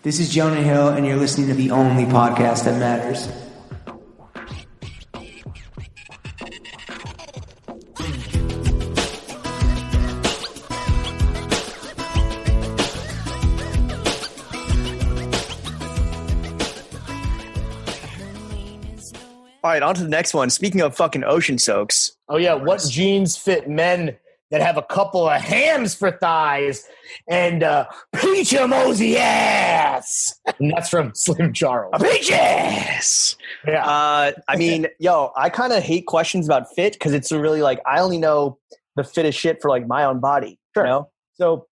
This is Jonah Hill, and you're listening to the only podcast that matters. All right, on to the next one. Speaking of fucking ocean soaks. Oh, yeah. What jeans fit men that have a couple of hams for thighs and peach emoji ass? And that's from Slim Charles. Peaches! Yeah. I mean, I kind of hate questions about fit because it's really like I only know the fittest shit for like my own body. Sure. You know? So,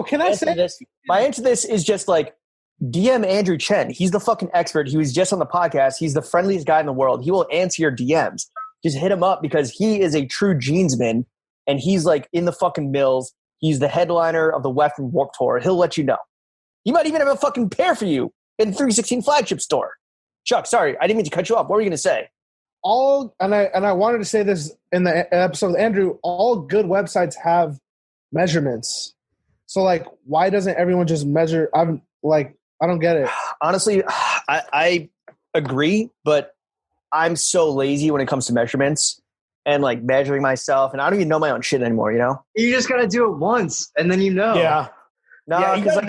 can I say this? My answer to this is just like, DM Andrew Chen. He's the fucking expert. He was just on the podcast. He's the friendliest guy in the world. He will answer your DMs. Just hit him up because he is a true jeansman and he's like in the fucking mills. He's the headliner of the Western Warped Tour. He'll let you know. He might even have a fucking pair for you in the 316 flagship store. Chuck, sorry, I didn't mean to cut you off. What were you going to say? I wanted to say this in the episode with Andrew, all good websites have measurements. So like, why doesn't everyone just measure? I don't get it. Honestly, I agree, but I'm so lazy when it comes to measurements and like measuring myself, and I don't even know my own shit anymore, you know? You just got to do it once, and then you know. Yeah. No, because like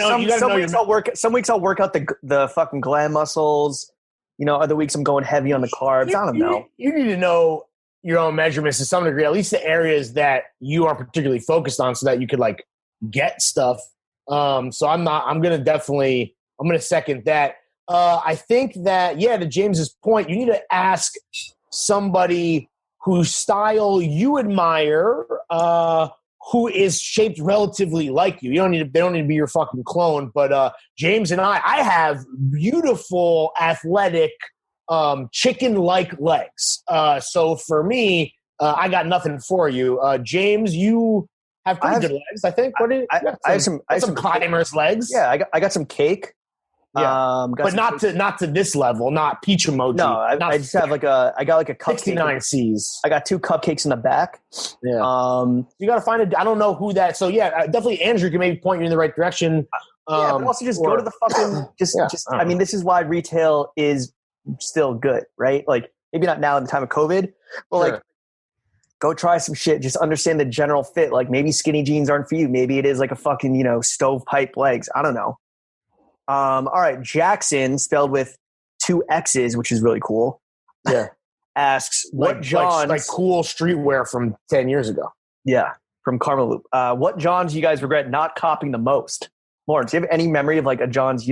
some weeks I'll work out the fucking gland muscles. You know, other weeks I'm going heavy on the carbs. I don't know. You need to know your own measurements to some degree, at least the areas that you are particularly focused on so that you could like get stuff. So I'm going to second that. I think that, to James's point, you need to ask somebody whose style you admire, who is shaped relatively like you. They don't need to be your fucking clone. But James and I have beautiful, athletic, chicken-like legs. So for me, I got nothing for you. James, you have pretty good legs, I think. I have some climber's legs. Yeah, I got some cake. Yeah, but not to this level, not peach emoji. No, I just have I got like a cupcake. 69 C's. I got 2 cupcakes in the back. Yeah. You got to find I don't know who that. So definitely Andrew can maybe point you in the right direction. But also just go to the fucking I mean, this is why retail is still good, right? Like maybe not now in the time of COVID, but like go try some shit. Just understand the general fit. Like maybe skinny jeans aren't for you. Maybe it is like a fucking stovepipe legs. I don't know. All right, Jackson, spelled with 2 X's, which is really cool. Yeah. Asks, what Johns... Like cool streetwear from 10 years ago. Yeah, from Karma Loop. What Johns you guys regret not copying the most? Lawrence, do you have any memory of like a John that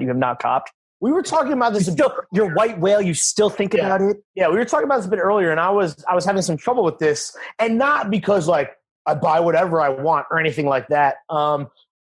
you have not copped? We were talking about this. Your white whale, you still think about it? Yeah, we were talking about this a bit earlier, and I was having some trouble with this. And not because like I buy whatever I want or anything like that.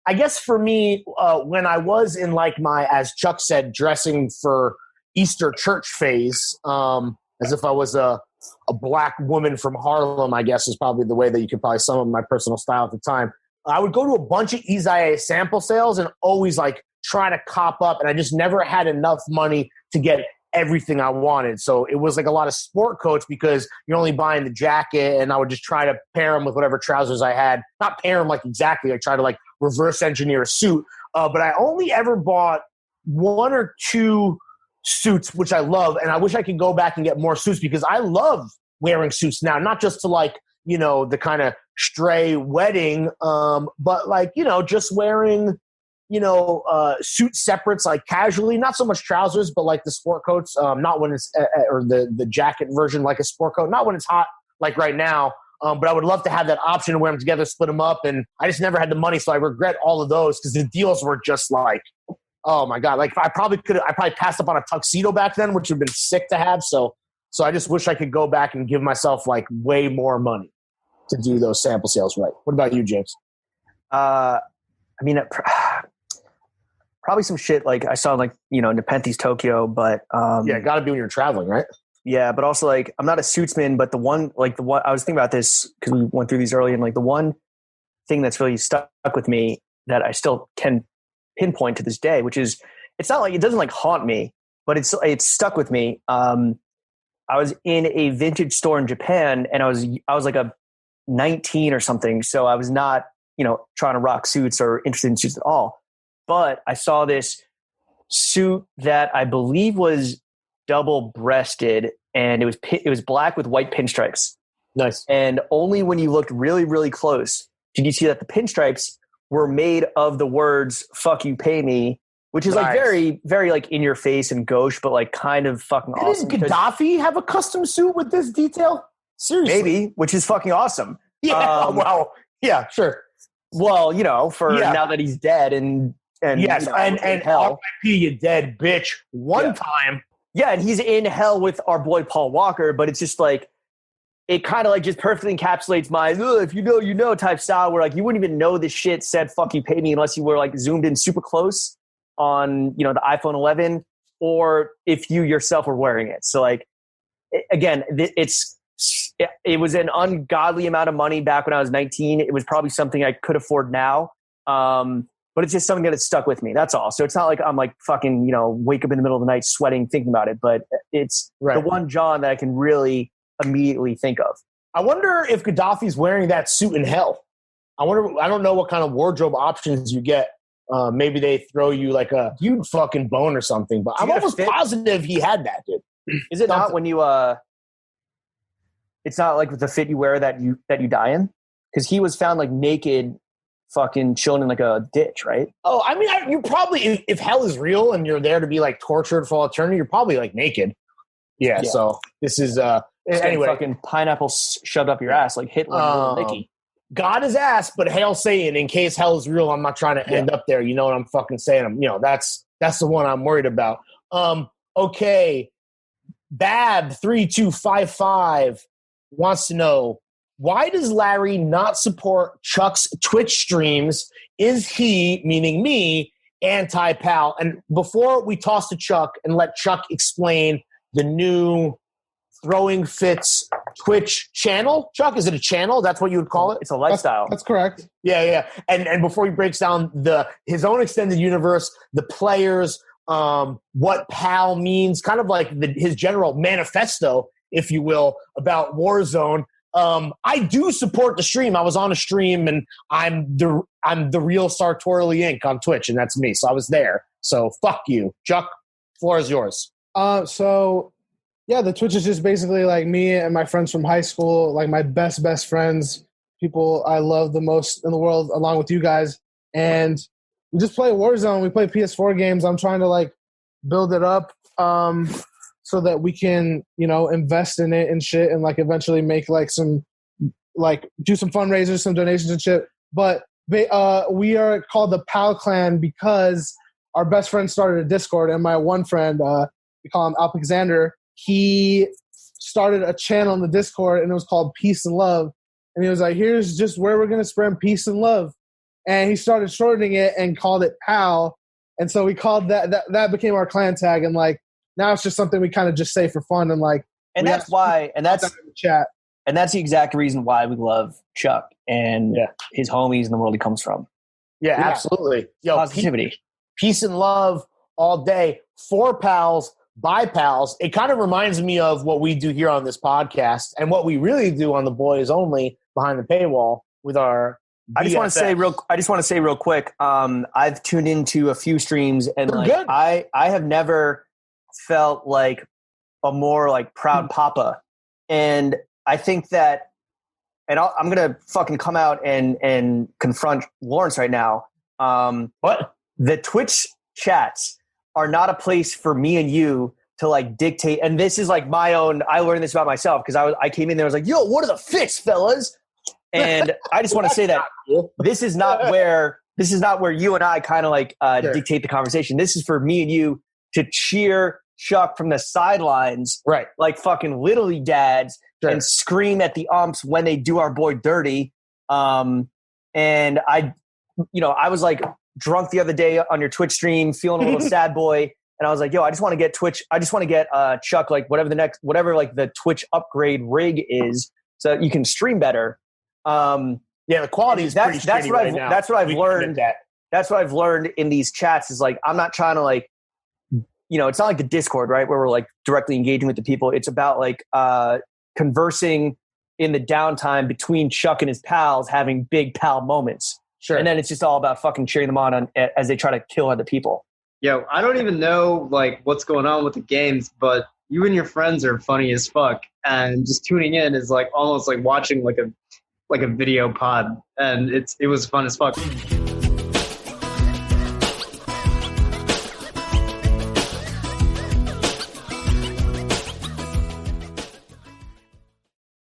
I guess for me, when I was in like my, as Chuck said, dressing for Easter church phase, as if I was a black woman from Harlem, I guess is probably the way that you could probably sum up my personal style at the time. I would go to a bunch of Izaya sample sales and always like try to cop up, and I just never had enough money to get everything I wanted. So it was like a lot of sport coats because you're only buying the jacket, and I would just try to pair them with whatever trousers I had. Not pair them like exactly. I try to like reverse engineer a suit. But I only ever bought 1 or 2 suits, which I love. And I wish I could go back and get more suits because I love wearing suits now, not just to like, the kind of stray wedding, but like, just wearing, suit separates, like casually, not so much trousers, but like the sport coats, not when it's, or the jacket version, like a sport coat, not when it's hot, like right now. But I would love to have that option to wear them together, split them up. And I just never had the money. So I regret all of those because the deals were just like, oh my God. Like I probably passed up on a tuxedo back then, which would have been sick to have. So I just wish I could go back and give myself like way more money to do those sample sales right. What about you, James? I mean, probably some shit like I saw like, Nepenthes Tokyo, but got to be when you're traveling, right? Yeah, but also like I'm not a suitsman, but the one I was thinking about this because we went through these earlier, and like the one thing that's really stuck with me that I still can pinpoint to this day, which is it's not like it doesn't like haunt me, but it's stuck with me. I was in a vintage store in Japan, and I was like a 19 or something, so I was not trying to rock suits or interested in suits at all. But I saw this suit that I believe was double-breasted, and it was black with white pinstripes. Nice. And only when you looked really, really close did you see that the pinstripes were made of the words "fuck you, pay me," which is like very, very like in your face and gauche, but like kind of fucking awesome. Didn't Gaddafi have a custom suit with this detail? Seriously, Maybe, which is fucking awesome. Yeah. Well, yeah, sure. Well, now that he's dead and yes, and hell. R.I.P. you dead bitch. One time. Yeah, and he's in hell with our boy Paul Walker, but it's just like it kind of like just perfectly encapsulates my if you know, you know type style where like you wouldn't even know this shit said fuck you pay me unless you were like zoomed in super close on the iPhone 11 or if you yourself were wearing it. So like again, it was an ungodly amount of money back when I was 19. It was probably something I could afford now. But it's just something that has stuck with me. That's all. So it's not like I'm like fucking, wake up in the middle of the night sweating thinking about it, but it's the one John that I can really immediately think of. I wonder if Gaddafi's wearing that suit in hell. I don't know what kind of wardrobe options you get. Maybe they throw you like a huge fucking bone or something, but I'm almost positive he had that, dude. Is it not when you, it's not like the fit you wear that you die in? Because he was found like naked fucking chilling in like a ditch, right? Oh, I mean, you probably, if hell is real and you're there to be like tortured for all eternity, you're probably like naked. Yeah. So this is, anyway. Fucking pineapple shoved up your ass like Hitler and Nicky. God is ass, but hail Satan, in case hell is real, I'm not trying to end up there. You know what I'm fucking saying? That's the one I'm worried about. Okay. Bab3255 wants to know, why does Larry not support Chuck's Twitch streams? Is he, meaning me, anti-pal? And before we toss to Chuck and let Chuck explain the new Throwing Fits Twitch channel. Chuck, is it a channel? That's what you would call it? It's a lifestyle. That's correct. Yeah. And before he breaks down his own extended universe, the players, what PAL means, kind of like his general manifesto, if you will, about Warzone. I do support the stream. I was on a stream, and I'm the real Sartorially Inc. on Twitch, and that's me. So I was there. So fuck you, Chuck. Floor is yours. So yeah, the Twitch is just basically like me and my friends from high school, like my best friends, people I love the most in the world, along with you guys, and we just play Warzone. We play PS4 games. I'm trying to like build it up. So that we can, invest in it and shit and like eventually make like some, like do some fundraisers, some donations and shit. But we are called the PAL Clan because our best friend started a Discord, and my one friend, we call him Alexander, he started a channel in the Discord, and it was called Peace and Love. And he was like, here's just where we're going to spread peace and love. And he started shortening it and called it PAL. And so we called that became our clan tag. And like, now it's just something we kind of just say for fun, and like, and that's why, and that's chat, and that's the exact reason why we love Chuck and his homies and the world he comes from. Yeah, absolutely. Yo, positivity, peace and love all day for pals, by pals. It kind of reminds me of what we do here on this podcast and what we really do on the Boys Only behind the paywall with our. I just want to say real quick. I've tuned into a few streams, and I have never felt like a more like proud papa. And I think that, and I'm going to fucking come out and confront Lawrence right now. What? The Twitch chats are not a place for me and you to like dictate. And this is like my own, I learned this about myself because I came in there, I was like, yo, what are the fits, fellas? And I just want to say that this is not where you and I kind of like dictate the conversation. This is for me and you to cheer Chuck from the sidelines, right? Like fucking Little League dads, and scream at the umps when they do our boy dirty. And I was like drunk the other day on your Twitch stream, feeling a little sad boy, and I was like, yo, I just want to get Twitch. I just want to get Chuck like whatever like the Twitch upgrade rig is, so that you can stream better. The quality is that's what I've learned. That's what I've learned in these chats is like I'm not trying to like. It's not like the Discord, right, where we're like directly engaging with the people. It's about like conversing in the downtime between Chuck and his pals, having big pal moments. Sure. And then it's just all about fucking cheering them on as they try to kill other people. Yo, I don't even know like what's going on with the games, but you and your friends are funny as fuck, and just tuning in is like almost like watching like a video pod, and it was fun as fuck.